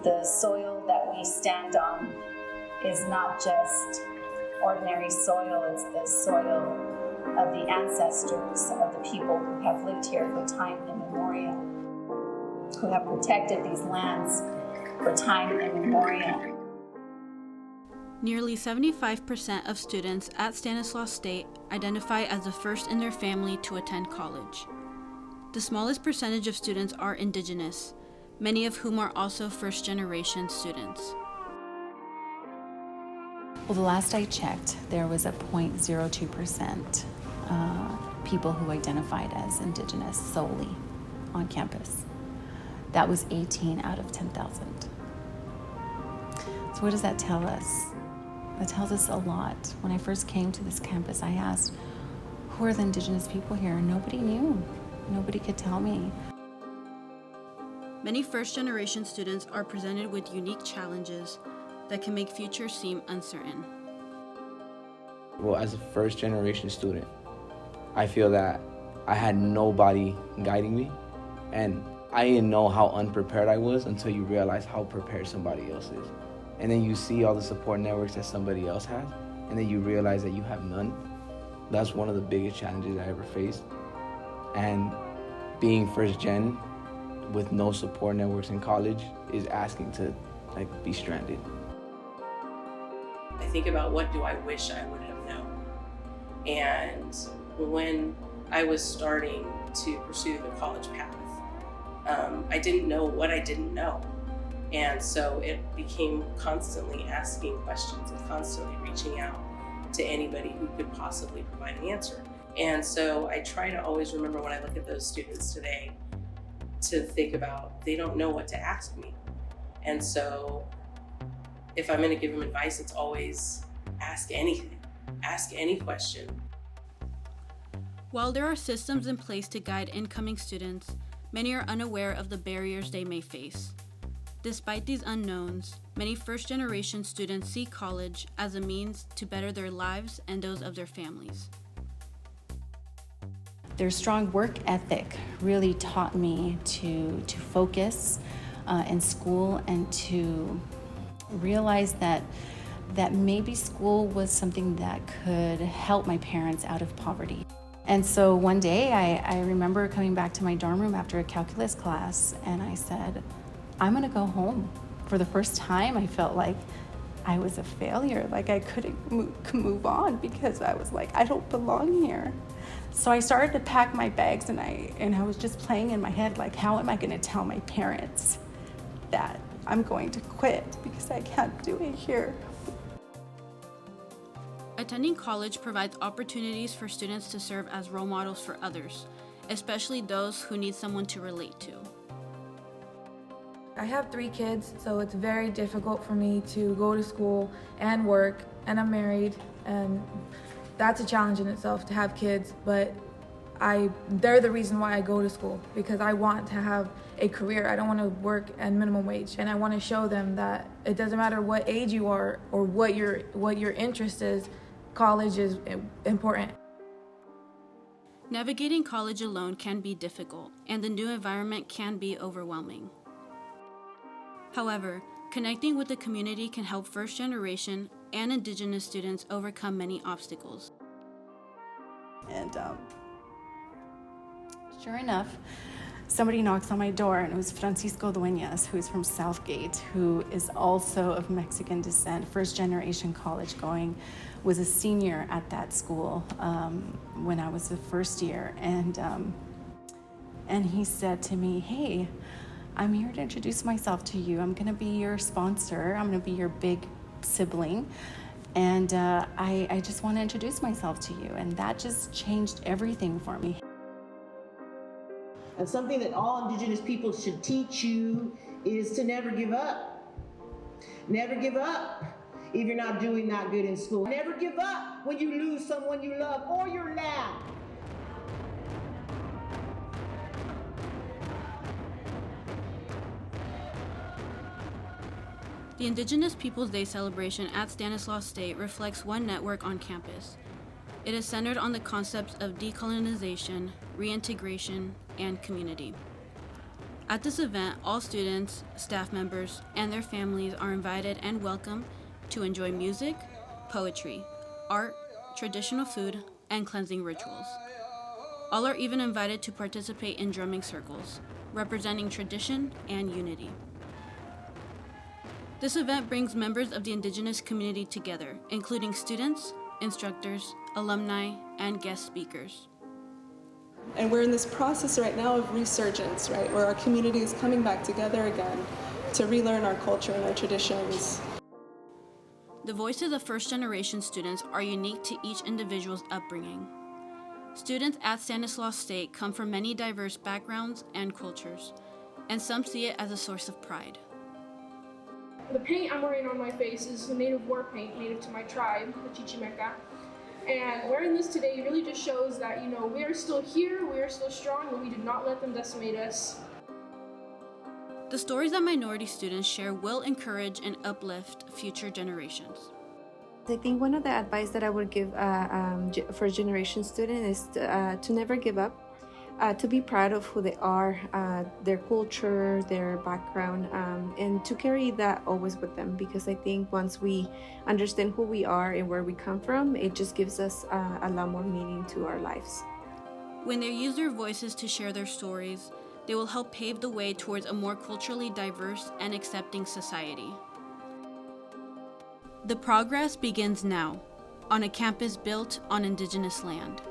The soil that we stand on is not just ordinary soil, it's the soil of the ancestors of the people who have lived here for time immemorial, who have protected these lands for time immemorial. Nearly 75% of students at Stanislaus State identify as the first in their family to attend college. The smallest percentage of students are Indigenous, many of whom are also first-generation students. Well, the last I checked, there was a 0.02% people who identified as Indigenous solely on campus. That was 18 out of 10,000. So what does that tell us? That tells us a lot. When I first came to this campus, I asked, who are the Indigenous people here? Nobody knew. Nobody could tell me. Many first-generation students are presented with unique challenges that can make futures seem uncertain. Well, as a first-generation student, I feel that I had nobody guiding me, and I didn't know how unprepared I was until you realize how prepared somebody else is. And then you see all the support networks that somebody else has, and then you realize that you have none. That's one of the biggest challenges I ever faced. And being first gen with no support networks in college is asking to be stranded. I think about what do I wish I would have known. And when I was starting to pursue the college path, I didn't know what I didn't know. And so it became constantly asking questions and constantly reaching out to anybody who could possibly provide an answer. And so I try to always remember when I look at those students today to think about they don't know what to ask me. And so if I'm going to give them advice, it's always ask anything, ask any question. While there are systems in place to guide incoming students, many are unaware of the barriers they may face. Despite these unknowns, many first-generation students see college as a means to better their lives and those of their families. Their strong work ethic really taught me to focus in school and to realize that maybe school was something that could help my parents out of poverty. And so one day I remember coming back to my dorm room after a calculus class, and I said, I'm gonna go home. For the first time, I felt like I was a failure, like I couldn't move on because I was like, I don't belong here. So I started to pack my bags, and I was just playing in my head, like, how am I gonna tell my parents that I'm going to quit because I can't do it here? Attending college provides opportunities for students to serve as role models for others, especially those who need someone to relate to. I have 3 kids, so it's very difficult for me to go to school and work, and I'm married, and that's a challenge in itself to have kids, but they're the reason why I go to school, because I want to have a career. I don't want to work at minimum wage, and I want to show them that it doesn't matter what age you are or what your interest is, college is important. Navigating college alone can be difficult, and the new environment can be overwhelming. However, connecting with the community can help first-generation and Indigenous students overcome many obstacles. And sure enough, somebody knocks on my door, and it was Francisco Dueñas, who's from Southgate, who is also of Mexican descent, first-generation college-going, was a senior at that school when I was the first year. And he said to me, hey, I'm here to introduce myself to you. I'm gonna be your sponsor. I'm gonna be your big sibling. And I just wanna introduce myself to you. And that just changed everything for me. And something that all Indigenous people should teach you is to never give up. Never give up if you're not doing that good in school. Never give up when you lose someone you love or your land. The Indigenous Peoples Day celebration at Stanislaus State reflects one network on campus. It is centered on the concepts of decolonization, reintegration, and community. At this event, all students, staff members, and their families are invited and welcome to enjoy music, poetry, art, traditional food, and cleansing rituals. All are even invited to participate in drumming circles, representing tradition and unity. This event brings members of the Indigenous community together, including students, instructors, alumni, and guest speakers. And we're in this process right now of resurgence, right, where our community is coming back together again to relearn our culture and our traditions. The voices of first-generation students are unique to each individual's upbringing. Students at Stanislaus State come from many diverse backgrounds and cultures, and some see it as a source of pride. The paint I'm wearing on my face is the native war paint, native to my tribe, the Chichimeca. And wearing this today really just shows that, we are still here, we are still strong, and we did not let them decimate us. The stories that minority students share will encourage and uplift future generations. I think one of the advice that I would give first generation students is to never give up, to be proud of who they are, their culture, their background, and to carry that always with them, because I think once we understand who we are and where we come from, it just gives us a lot more meaning to our lives. When they use their voices to share their stories, they will help pave the way towards a more culturally diverse and accepting society. The progress begins now, on a campus built on Indigenous land.